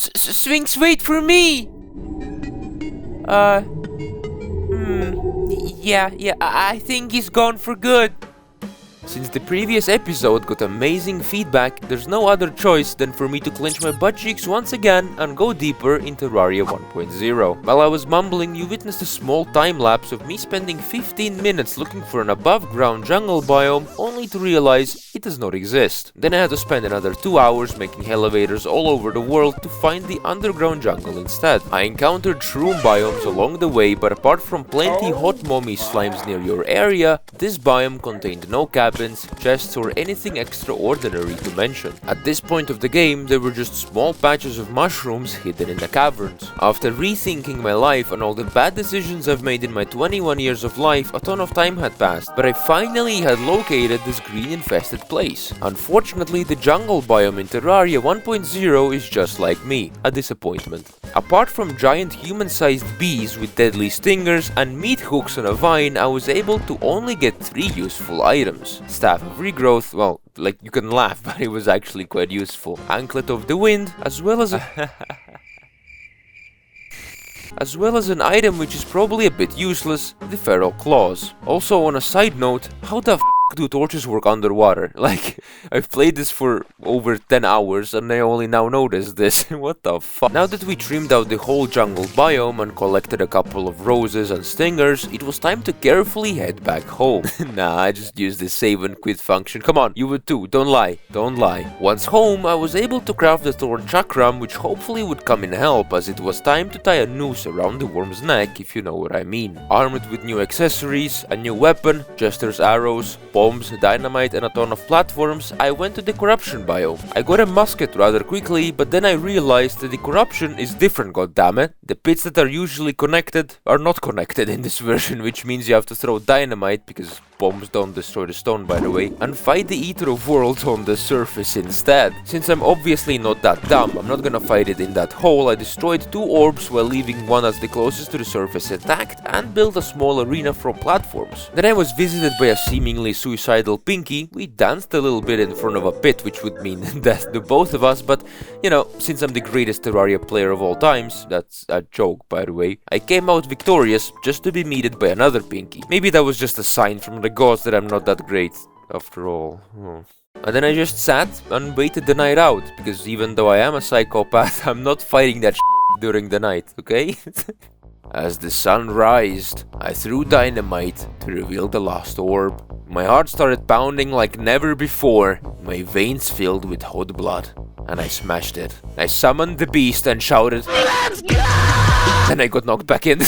Sphinx, wait for me! Yeah, I think he's gone for good. Since the previous episode got amazing feedback, there's no other choice than for me to clench my butt cheeks once again and go deeper in Terraria 1.0. While I was mumbling, you witnessed a small time lapse of me spending 15 minutes looking for an above-ground jungle biome, only to realize it does not exist. Then I had to spend another 2 hours making elevators all over the world to find the underground jungle instead. I encountered shroom biomes along the way, but apart from plenty hot mommy slimes near your area, this biome contained no cabins, chests, or anything extraordinary to mention. At this point of the game, there were just small patches of mushrooms hidden in the caverns. After rethinking my life and all the bad decisions I've made in my 21 years of life, a ton of time had passed, but I finally had located this green-infested place. Unfortunately, the jungle biome in Terraria 1.0 is just like me, a disappointment. Apart from giant human-sized bees with deadly stingers and meat hooks on a vine, I was able to only get 3 useful items. Staff of Regrowth, well, like, you can laugh, but it was actually quite useful. Anklet of the Wind, as well as an item which is probably a bit useless, the Feral Claws. Also, on a side note, how the f do torches work underwater? Like, I've played this for over 10 hours and I only now noticed this. What the fuck? Now that we trimmed out the whole jungle biome and collected a couple of roses and stingers, it was time to carefully head back home. Nah, I just used the save and quit function. Come on, you would too, don't lie. Once home, I was able to craft the Thorn Chakram, which hopefully would come in help, as it was time to tie a noose around the worm's neck, if you know what I mean. Armed with new accessories, a new weapon, Jester's arrows, bombs, dynamite, and a ton of platforms, I went to the corruption biome. I got a musket rather quickly, but then I realized that the corruption is different, goddammit. The pits that are usually connected are not connected in this version, which means you have to throw dynamite, because bombs don't destroy the stone, by the way, and fight the Eater of Worlds on the surface instead. Since I'm obviously not that dumb, I'm not gonna fight it in that hole. I destroyed 2 orbs while leaving one as the closest to the surface intact, and built a small arena from platforms. Then I was visited by a seemingly suicidal Pinky. We danced a little bit in front of a pit, which would mean death to both of us, but, you know, since I'm the greatest Terraria player of all times, that's a joke, by the way, I came out victorious just to be meted by another Pinky. Maybe that was just a sign from the gods that I'm not that great, after all. And then I just sat and waited the night out, because even though I am a psychopath, I'm not fighting that during the night, okay? As the sun rised, I threw dynamite to reveal the last orb. My heart started pounding like never before, my veins filled with hot blood, and I smashed it. I summoned the beast and shouted, "Let's go!" Then I got knocked back in.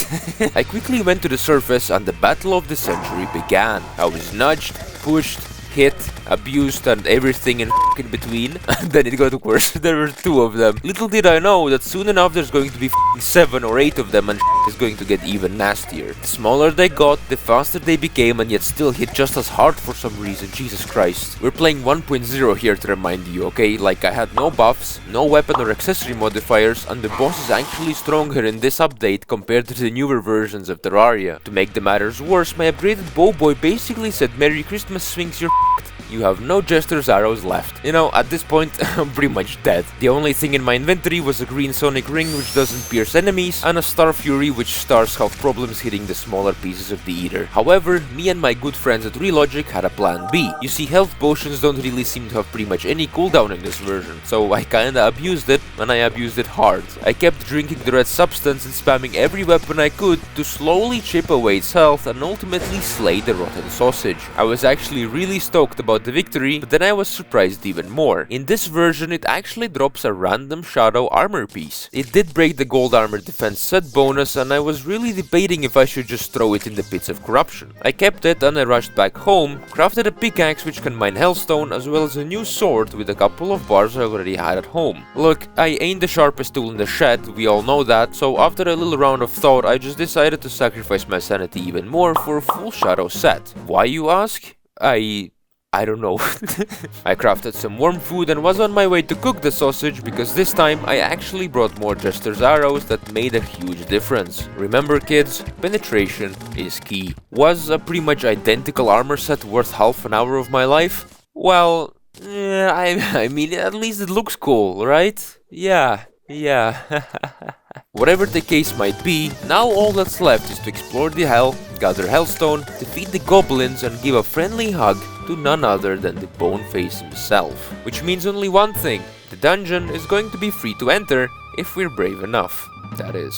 I quickly went to the surface and the battle of the century began. I was nudged, pushed, hit, abused, and everything in between. And then it got worse. There were 2 of them. Little did I know that soon enough there's going to be 7 or 8 of them, and is going to get even nastier. The smaller they got, the faster they became, and yet still hit just as hard for some reason. Jesus Christ. We're playing 1.0 here, to remind you, okay? Like, I had no buffs, no weapon or accessory modifiers, and the boss is actually stronger in this update compared to the newer versions of Terraria. To make the matters worse, my upgraded bow boy basically said, "Merry Christmas, Sphinx, you're f***ed. You have no Jester's arrows left." You know, at this point, I'm pretty much dead. The only thing in my inventory was a green sonic ring which doesn't pierce enemies, and a star fury which stars have problems hitting the smaller pieces of the Eater. However, me and my good friends at Relogic had a plan B. You see, health potions don't really seem to have pretty much any cooldown in this version, so I kinda abused it, and I abused it hard. I kept drinking the red substance and spamming every weapon I could to slowly chip away its health and ultimately slay the rotten sausage. I was actually really stoked about the victory, but then I was surprised even more. In this version, it actually drops a random shadow armor piece. It did break the gold armor defense set bonus, and I was really debating if I should just throw it in the pits of corruption. I kept it and I rushed back home, crafted a pickaxe which can mine hellstone, as well as a new sword with a couple of bars I already had at home. Look, I ain't the sharpest tool in the shed, we all know that, so after a little round of thought, I just decided to sacrifice my sanity even more for a full shadow set. Why, you ask? I don't know. I crafted some worm food and was on my way to cook the sausage, because this time I actually brought more Jester's arrows that made a huge difference. Remember, kids, penetration is key. Was a pretty much identical armor set worth half an hour of my life? Well, I mean, at least it looks cool, right? Yeah, Yeah. Whatever the case might be, now all that's left is to explore the hell, gather hellstone, defeat the goblins and give a friendly hug to none other than the Boneface himself. Which means only one thing, the dungeon is going to be free to enter if we're brave enough, that is.